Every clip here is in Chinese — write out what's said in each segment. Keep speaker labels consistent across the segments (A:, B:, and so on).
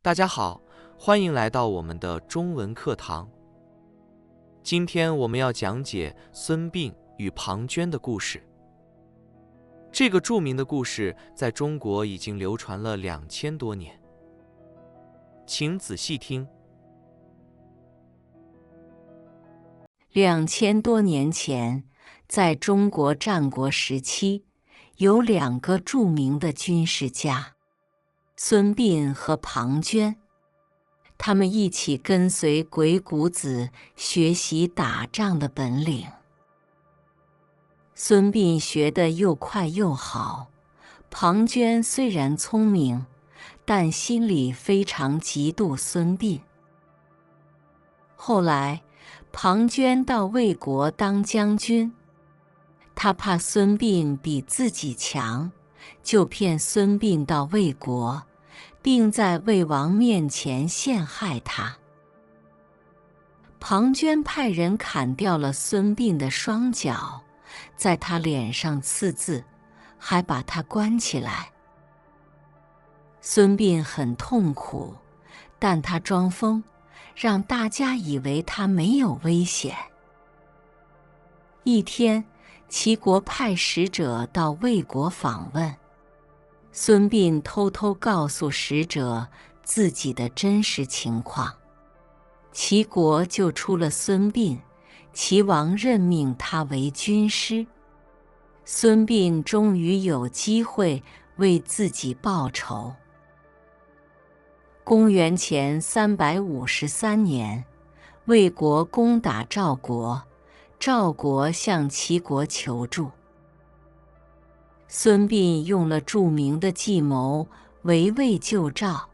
A: 大家好，欢迎来到我们的中文课堂。今天我们要讲解孙膑与庞涓的故事。这个著名的故事在中国已经流传了2000多年，请仔细听。
B: 2000多年前，在中国战国时期，有2个著名的军事家，孙膑和庞涓。他们一起跟随鬼谷子学习打仗的本领。孙膑学得又快又好，庞涓虽然聪明，但心里非常嫉妒孙膑。后来，庞涓到魏国当将军，他怕孙膑比自己强，就骗孙膑到魏国，并在魏王面前陷害他。庞涓派人砍掉了孙膑的双脚，在他脸上刺字，还把他关起来。孙膑很痛苦，但他装疯，让大家以为他没有危险。一天，齐国派使者到魏国访问，孙膑偷偷告诉使者自己的真实情况，齐国就出了孙膑，齐王任命他为军师。孙膑终于有机会为自己报仇。公元前353年，魏国攻打赵国，赵国向齐国求助。孙膑用了著名的计谋围魏救赵，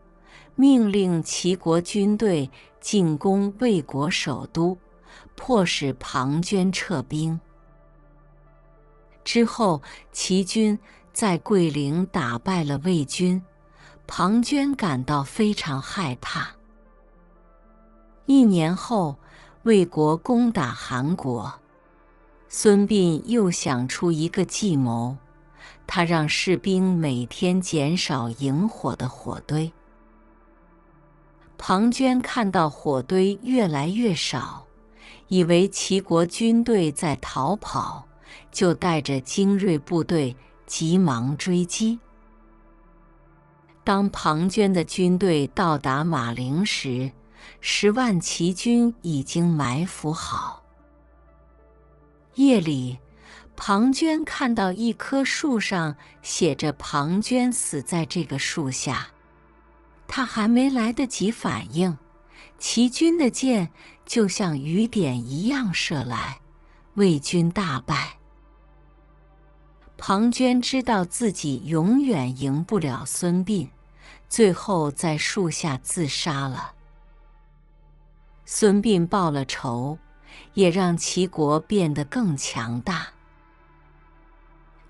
B: 命令齐国军队进攻魏国首都，迫使庞涓撤兵。之后，齐军在桂陵打败了魏军，庞涓感到非常害怕。1年后，魏国攻打韩国，孙膑又想出一个计谋，他让士兵每天减少引火的火堆。庞涓看到火堆越来越少，以为齐国军队在逃跑，就带着精锐部队急忙追击。当庞涓的军队到达马陵时，10万齐军已经埋伏好。夜里，庞涓看到一棵树上写着庞涓死在这个树下，他还没来得及反应，齐军的箭就像雨点一样射来，魏军大败。庞涓知道自己永远赢不了孙膑，最后在树下自杀了。孙膑报了仇，也让齐国变得更强大。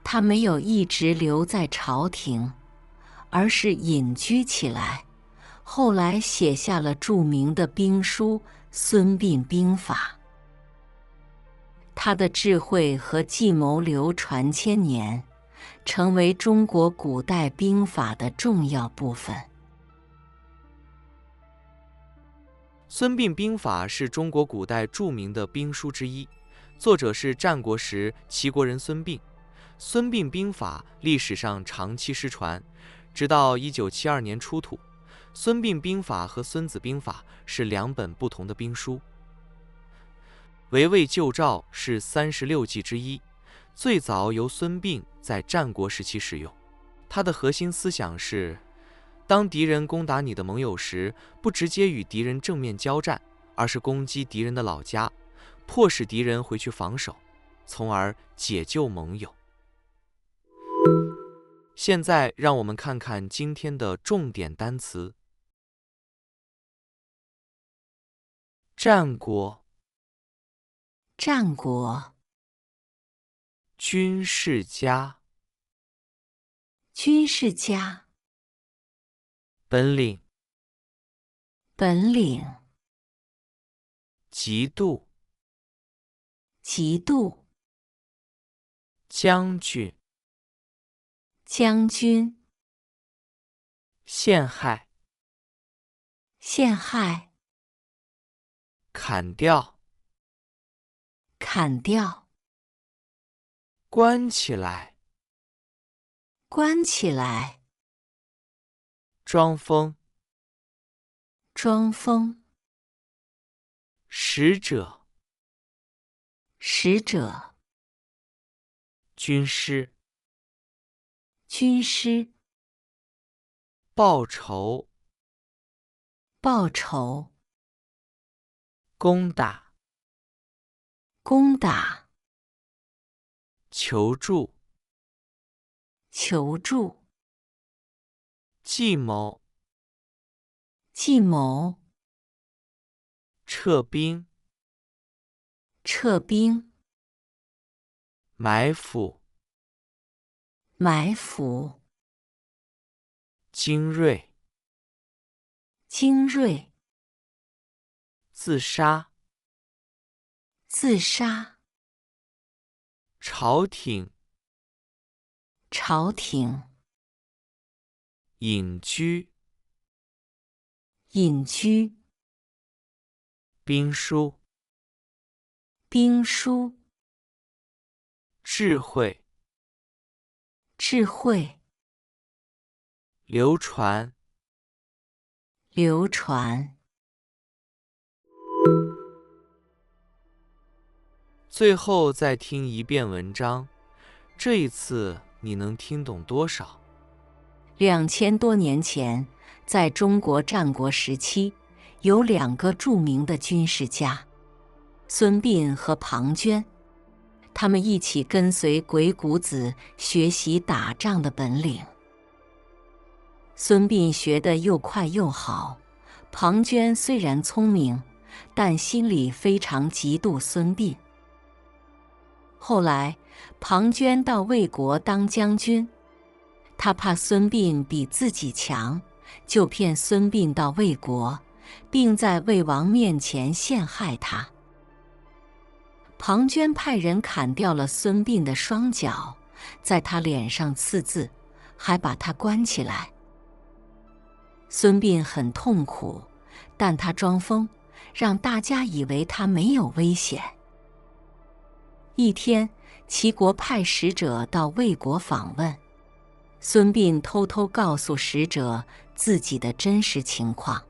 B: 他没有一直留在朝廷，而是隐居起来，后来写下了著名的兵书《孙膑兵法》。他的智慧和计谋流传千年，成为中国古代兵法的重要部分。
A: 孙膑兵法是中国古代著名的兵书之一，作者是战国时齐国人孙膑。孙膑兵法历史上长期失传，直到1972年出土。孙膑兵法和孙子兵法是2本不同的兵书。围魏救赵是36计之一，最早由孙膑在战国时期使用。它的核心思想是，当敌人攻打你的盟友时，不直接与敌人正面交战，而是攻击敌人的老家，迫使敌人回去防守，从而解救盟友。现在让我们看看今天的重点单词。战国，
B: 战国，
A: 军事家，
B: 军事家，
A: 本领，
B: 本领，
A: 嫉妒，
B: 嫉妒，
A: 将军，
B: 将军，
A: 陷害，
B: 陷害，
A: 砍掉，
B: 砍掉，
A: 关起来，
B: 关起来，
A: 装疯，
B: 装疯，
A: 使者，
B: 使者，
A: 军师，
B: 军师，
A: 报仇，
B: 报仇，
A: 攻打，
B: 攻打，
A: 求助，
B: 求助，
A: 计谋，
B: 计谋，
A: 撤兵，
B: 撤兵，
A: 埋伏，
B: 埋伏，
A: 精锐，
B: 精锐，
A: 自杀，
B: 自杀，
A: 朝廷，
B: 朝廷，
A: 隐居，
B: 隐居，
A: 兵书，
B: 兵书，
A: 智慧，
B: 智慧，
A: 流传。
B: 流传。
A: 最后再听一遍文章，这一次你能听懂多少
B: 2000多年前，在中国战国时期，有2个著名的军事家，孙膑和庞涓，他们一起跟随鬼谷子学习打仗的本领。孙膑学得又快又好，庞涓虽然聪明，但心里非常嫉妒孙膑。后来，庞涓到魏国当将军，他怕孙膑比自己强，就骗孙膑到魏国，并在魏王面前陷害他。庞涓派人砍掉了孙膑的双脚，在他脸上刺字，还把他关起来。孙膑很痛苦，但他装疯，让大家以为他没有危险。一天，齐国派使者到魏国访问，孙膑偷偷告诉使者自己的真实情况，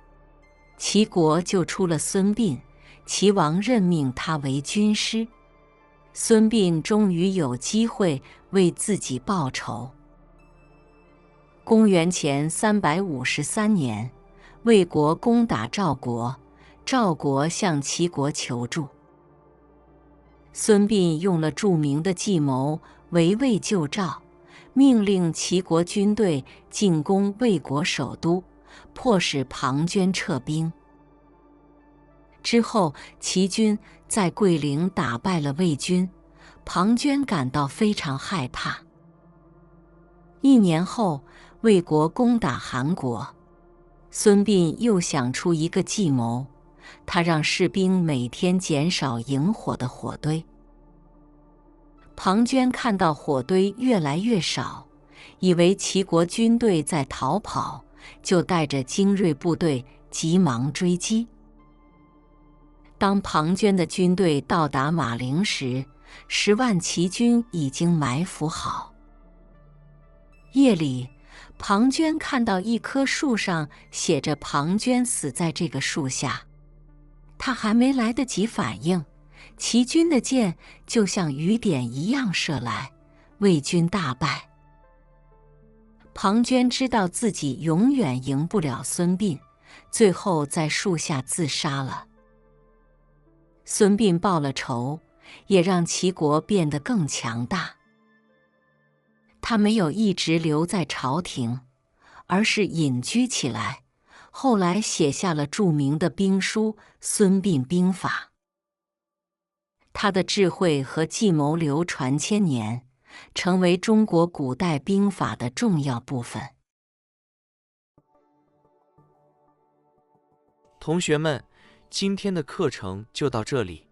B: 齐国就出了孙膑，齐王任命他为军师。孙膑终于有机会为自己报仇。公元前353年，魏国攻打赵国，赵国向齐国求助。孙膑用了著名的计谋围魏救赵，命令齐国军队进攻魏国首都，迫使庞涓撤兵。之后，齐军在桂陵打败了魏军，庞涓感到非常害怕。1年后，魏国攻打韩国，孙膑又想出一个计谋，他让士兵每天减少引火的火堆。庞涓看到火堆越来越少，以为齐国军队在逃跑，就带着精锐部队急忙追击。当庞涓的军队到达马陵时，10万齐军已经埋伏好。夜里，庞涓看到一棵树上写着庞涓死在这个树下，他还没来得及反应，齐军的箭就像雨点一样射来，魏军大败。庞涓知道自己永远赢不了孙膑，最后在树下自杀了。孙膑报了仇，也让齐国变得更强大。他没有一直留在朝廷，而是隐居起来，后来写下了著名的兵书《孙膑兵法》。他的智慧和计谋流传千年，成为中国古代兵法的重要部分。
A: 同学们，今天的课程就到这里。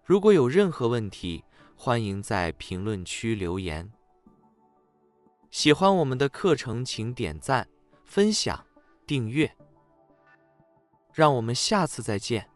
A: 如果有任何问题，欢迎在评论区留言。喜欢我们的课程请点赞、分享、订阅。让我们下次再见。